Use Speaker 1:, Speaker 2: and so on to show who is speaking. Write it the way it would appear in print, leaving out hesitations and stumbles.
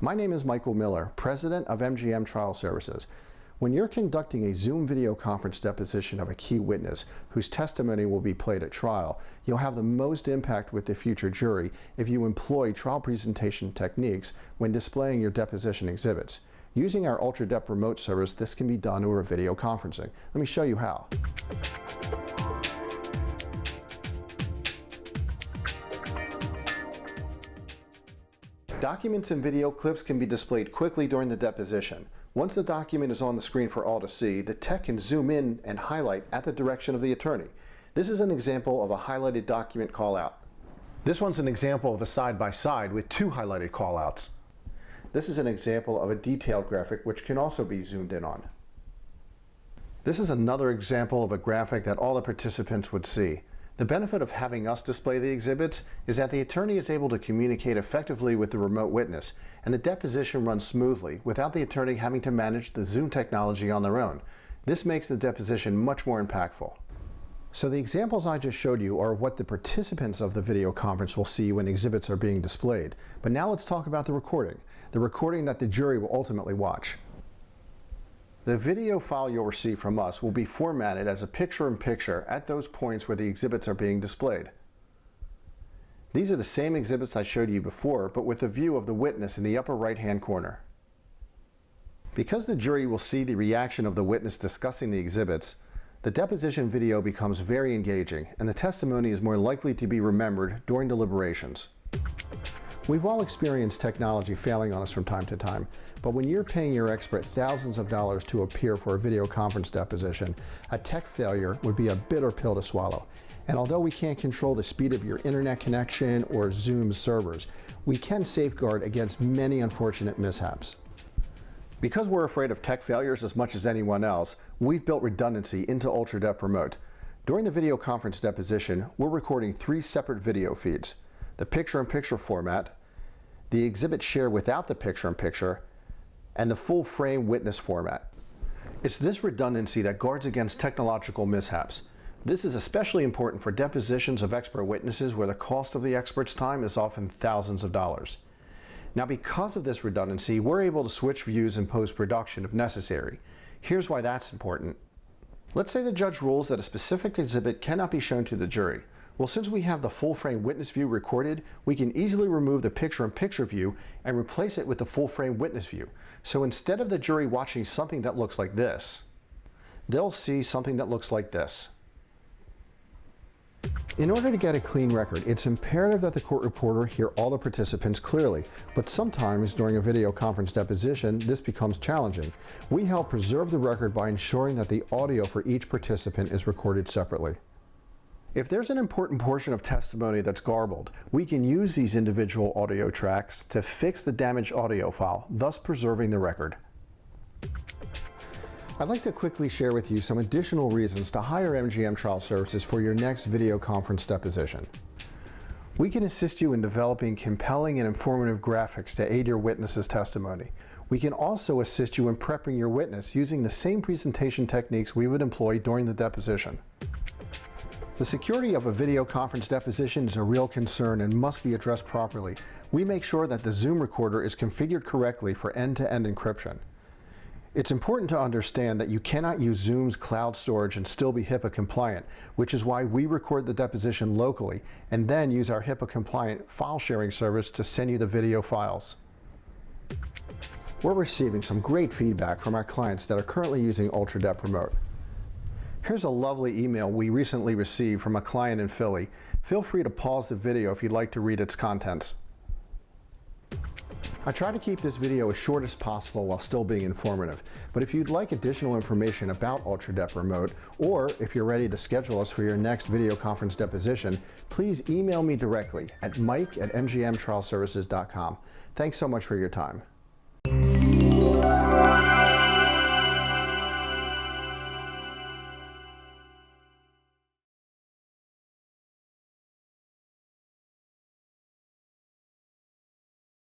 Speaker 1: My name is Michael Miller, President of MGM Trial Services. When you're conducting a Zoom video conference deposition of a key witness whose testimony will be played at trial, you'll have the most impact with the future jury if you employ trial presentation techniques when displaying your deposition exhibits. Using our UltraDep Remote service, this can be done over video conferencing. Let me show you how. Documents and video clips can be displayed quickly during the deposition. Once the document is on the screen for all to see, the tech can zoom in and highlight at the direction of the attorney. This is an example of a highlighted document callout. This one's an example of a side-by-side with two highlighted callouts. This is an example of a detailed graphic which can also be zoomed in on. This is another example of a graphic that all the participants would see. The benefit of having us display the exhibits is that the attorney is able to communicate effectively with the remote witness, and the deposition runs smoothly without the attorney having to manage the Zoom technology on their own. This makes the deposition much more impactful. So the examples I just showed you are what the participants of the video conference will see when exhibits are being displayed. But now let's talk about the recording that the jury will ultimately watch. The video file you'll receive from us will be formatted as a picture-in-picture at those points where the exhibits are being displayed. These are the same exhibits I showed you before, but with a view of the witness in the upper right-hand corner. Because the jury will see the reaction of the witness discussing the exhibits, the deposition video becomes very engaging, and the testimony is more likely to be remembered during deliberations. We've all experienced technology failing on us from time to time, but when you're paying your expert thousands of dollars to appear for a video conference deposition, a tech failure would be a bitter pill to swallow. And although we can't control the speed of your internet connection or Zoom's servers, we can safeguard against many unfortunate mishaps. Because we're afraid of tech failures as much as anyone else, we've built redundancy into UltraDep Remote. During the video conference deposition, we're recording 3 separate video feeds: the picture-in-picture format, the exhibit share without the picture-in-picture, and the full-frame witness format. It's this redundancy that guards against technological mishaps. This is especially important for depositions of expert witnesses where the cost of the expert's time is often thousands of dollars. Now, because of this redundancy, we're able to switch views in post-production if necessary. Here's why that's important. Let's say the judge rules that a specific exhibit cannot be shown to the jury. Well, since we have the full-frame witness view recorded, we can easily remove the picture-in-picture view and replace it with the full-frame witness view. So instead of the jury watching something that looks like this, they'll see something that looks like this. In order to get a clean record, it's imperative that the court reporter hear all the participants clearly, but sometimes during a video conference deposition, this becomes challenging. We help preserve the record by ensuring that the audio for each participant is recorded separately. If there's an important portion of testimony that's garbled, we can use these individual audio tracks to fix the damaged audio file, thus preserving the record. I'd like to quickly share with you some additional reasons to hire MGM Trial Services for your next video conference deposition. We can assist you in developing compelling and informative graphics to aid your witness's testimony. We can also assist you in prepping your witness using the same presentation techniques we would employ during the deposition. The security of a video conference deposition is a real concern and must be addressed properly. We make sure that the Zoom recorder is configured correctly for end-to-end encryption. It's important to understand that you cannot use Zoom's cloud storage and still be HIPAA compliant, which is why we record the deposition locally and then use our HIPAA compliant file sharing service to send you the video files. We're receiving some great feedback from our clients that are currently using UltraDep Remote. Here's a lovely email we recently received from a client in Philly. Feel free to pause the video if you'd like to read its contents. I try to keep this video as short as possible while still being informative, but if you'd like additional information about UltraDep Remote, or if you're ready to schedule us for your next video conference deposition, please email me directly at mike@mgmtrialservices.com. Thanks so much for your time.